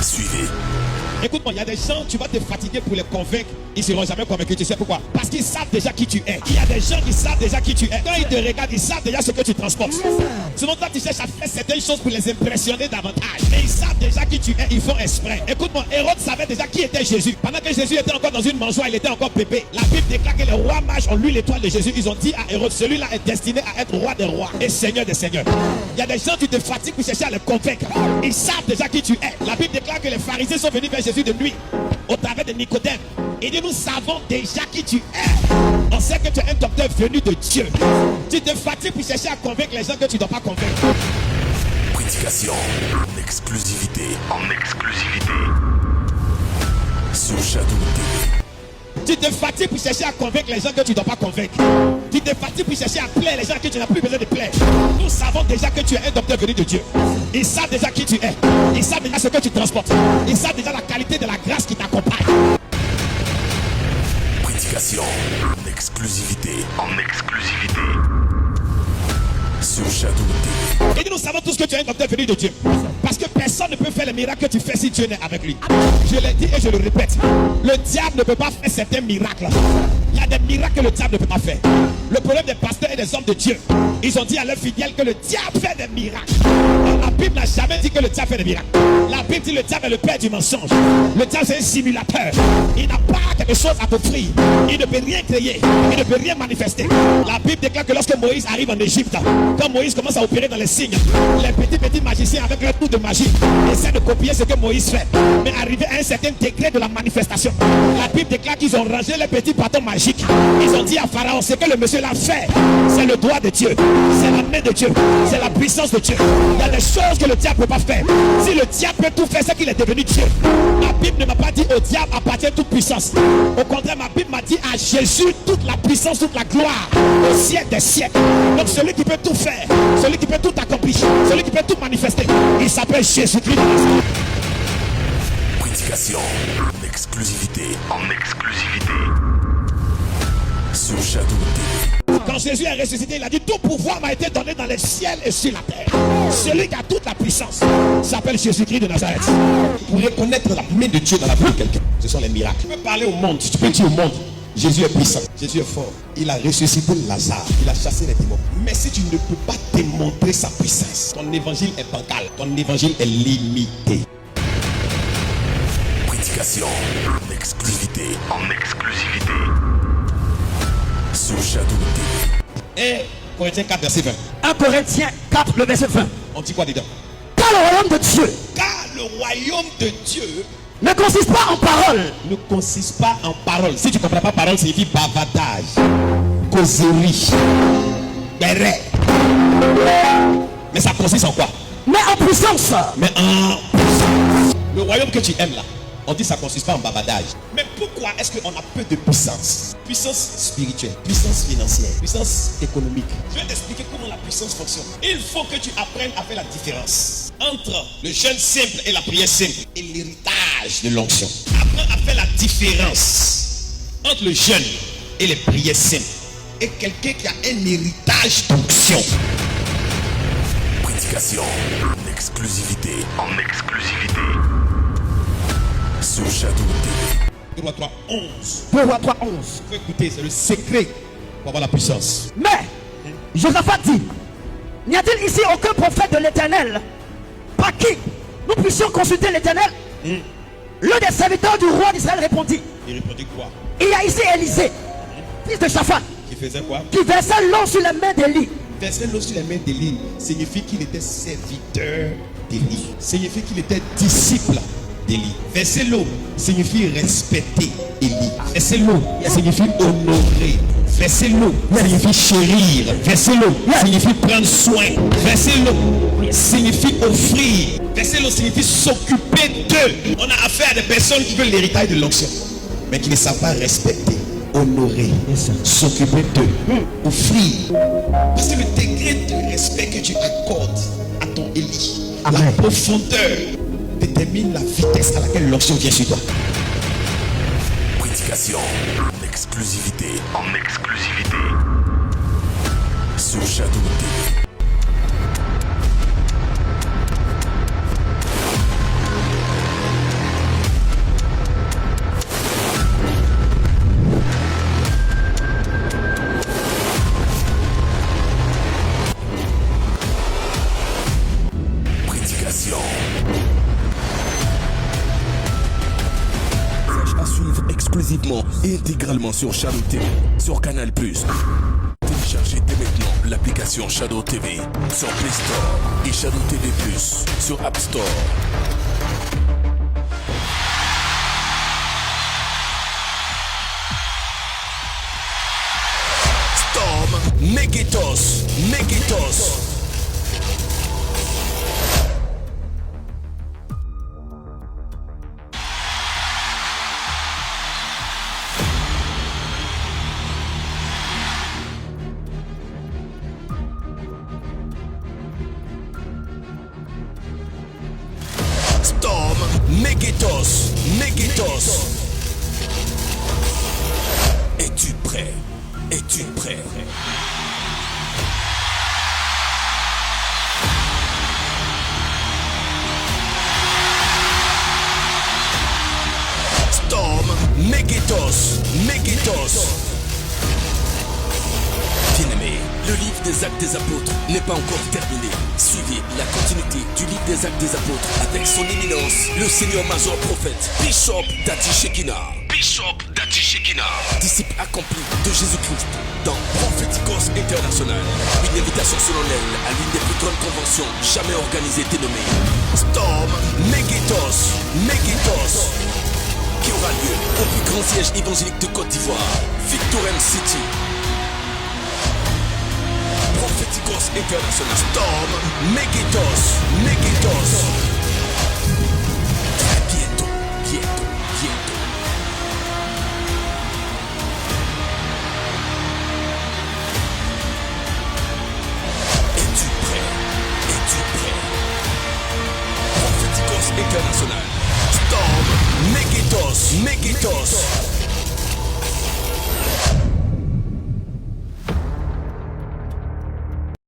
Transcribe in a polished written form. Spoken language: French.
Suivez. Écoute-moi, il y a des gens, tu vas te fatiguer pour les convaincre, ils ne seront jamais convaincus. Tu sais pourquoi? Parce qu'ils savent déjà qui tu es. Il y a des gens qui savent déjà qui tu es. Quand ils te regardent, ils savent déjà ce que tu transportes. Sinon, toi, tu cherches à faire certaines choses pour les impressionner davantage. Mais ils savent déjà qui tu es, ils font exprès. Écoute-moi, Hérode savait déjà qui était Jésus. Pendant que Jésus était encore dans une mangeoire, il était encore pépé. La Bible déclare que les rois mages ont lu l'étoile de Jésus. Ils ont dit à Hérode, celui-là est destiné à être roi des rois et seigneur des seigneurs. Il y a des gens, tu te fatigues pour chercher à les convaincre. Ils savent déjà qui tu es. La Bible déclare que les pharisiens sont venus vers Jésus de nuit, au travers de Nicodème. Il dit, nous savons déjà qui tu es. On sait que tu es un docteur venu de Dieu. Tu te fatigues pour chercher à convaincre les gens que tu ne dois pas convaincre. Prédication en exclusivité. En exclusivité. Sur Shadow TV. Tu te fatigues pour chercher à convaincre les gens que tu ne dois pas convaincre. Tu te fatigues pour chercher à plaire les gens que tu n'as plus besoin de plaire. Nous savons déjà que tu es un docteur venu de Dieu. Ils savent déjà qui tu es. Ils savent déjà ce que tu transportes. Ils savent déjà la qualité de la grâce qui t'accompagne. Prédication en exclusivité. En exclusivité. Sur Shadow TV. Et nous savons tous que tu es un docteur venu de Dieu. Parce que personne ne peut faire les miracles que tu fais si Dieu n'est avec lui. Je l'ai dit et je le répète. Le diable ne peut pas faire certains miracles. Il y a des miracles que le diable ne peut pas faire. Le problème des pasteurs et des hommes de Dieu, ils ont dit à leurs fidèles que le diable fait des miracles. La Bible n'a jamais dit que le diable fait des miracles. La Bible dit que le diable est le père du mensonge. Le diable c'est un simulateur. Il n'a pas quelque chose à t'offrir. Il ne peut rien créer. Il ne peut rien manifester. La Bible déclare que lorsque Moïse arrive en Égypte, quand Moïse commence à opérer dans les signes, les petits magiciens avec leur tour de magie essaient de copier ce que Moïse fait. Mais arrivé à un certain degré de la manifestation, la Bible déclare qu'ils ont rangé les petits bâtons magiques. Ils ont dit à Pharaon, ce que le monsieur l'a fait, c'est le doigt de Dieu, c'est la main de Dieu, c'est la puissance de Dieu. Il y a des choses que le diable ne peut pas faire. Si le diable peut tout faire, c'est qu'il est devenu Dieu. La Bible ne m'a pas dit au diable appartient toute puissance. Au contraire, ma Bible m'a dit à Jésus toute la puissance, toute la gloire au siècle des siècles. Donc celui qui peut tout faire, celui qui peut tout accomplir, celui qui peut tout manifester, il s'appelle Jésus-Christ. Prédication en exclusivité. En exclusivité. Sur Shadow TV. Quand Jésus est ressuscité, il a dit tout pouvoir m'a été donné dans les ciels et sur la terre. Celui qui a toute la puissance s'appelle Jésus-Christ de Nazareth. Pour reconnaître la main de Dieu dans la vie de quelqu'un, ce sont les miracles. Tu peux parler au monde, tu peux dire au monde, Jésus est puissant, Jésus est fort. Il a ressuscité Lazare, il a chassé les démons. Mais si tu ne peux pas démontrer sa puissance, ton évangile est bancal, ton évangile est limité. Prédication en exclusivité. En exclusivité. Sur Shadow TV. Et Corinthiens 4, verset 20. 1 Corinthiens 4, le verset 20. On dit quoi dedans? Car le royaume de Dieu Car le royaume de Dieu ne consiste pas en parole, ne consiste pas en parole. Si tu ne comprends pas parole, signifie bavardage, causerie, béret. Mais ça consiste en quoi? mais en puissance. Mais en puissance. Le royaume que tu aimes là, on dit ça ne consiste pas en bavardage. Mais pourquoi est-ce qu'on a peu de puissance? Puissance spirituelle, puissance financière, puissance économique. Je vais t'expliquer comment la puissance fonctionne. Il faut que tu apprennes à faire la différence entre le jeûne simple et la prière simple et l'héritage de l'onction. Apprends à faire la différence entre le jeûne et les prières simples et quelqu'un qui a un héritage d'onction. Prédication en exclusivité. En exclusivité. Sur Shadow TV. 2 Rois 3, 11. 2 Rois 3, 11. Il faut écouter, c'est le secret pour avoir la puissance. Mais Josaphat dit, n'y a-t-il ici aucun prophète de l'Éternel par qui nous puissions consulter l'Éternel? L'un des serviteurs du roi d'Israël répondit, Il répondit quoi? il y a ici Élisée, fils de Shaphat, Qui faisait quoi? qui versait l'eau sur les mains d'Élie. Verser l'eau sur les mains d'Élie signifie qu'il était serviteur d'Élie. Signifie qu'il était disciple d'Élie. Verser l'eau signifie respecter Élie. Verser l'eau signifie honorer. Verser l'eau signifie chérir. Verser l'eau signifie prendre soin. Verser l'eau signifie offrir. Verser l'eau signifie s'occuper d'eux. On a affaire à des personnes qui veulent l'héritage de l'onction, mais qui ne savent pas respecter, honorer, s'occuper d'eux, offrir. Parce que le degré de respect que tu accordes à ton Élie, la profondeur détermine la vitesse à laquelle l'onction vient sur toi. Prédication en exclusivité. En exclusivité. Sur Shadow TV. exclusivement et intégralement sur Shadow TV, sur Canal+. Téléchargez dès maintenant l'application Shadow TV sur Play Store et Shadow TV Plus sur App Store. Storm, Megitos, Megitos. Storm, Megitos, Megitos. Es-tu prêt? Es-tu prêt? Storm, Megitos, Megitos. Bien-aimé, le livre des Actes des Apôtres n'est pas encore terminé. Suivez la continuité du livre des Actes des Apôtres avec son éminence, le Seigneur Major Prophète, Bishop Dati Shekina. Bishop Dati Shekina, disciple accompli de Jésus-Christ dans Propheticos International. Une invitation solennelle à l'une des plus grandes conventions jamais organisées dénommée Storm Megitos, Megitos, qui aura lieu au plus grand siège évangélique de Côte d'Ivoire, Victoria City. Propheticos International. Storm Megitos, Megitos. Très bientôt, bientôt, bientôt. Es-tu prêt? Es-tu prêt? Propheticos International. Storm Megitos, Megitos.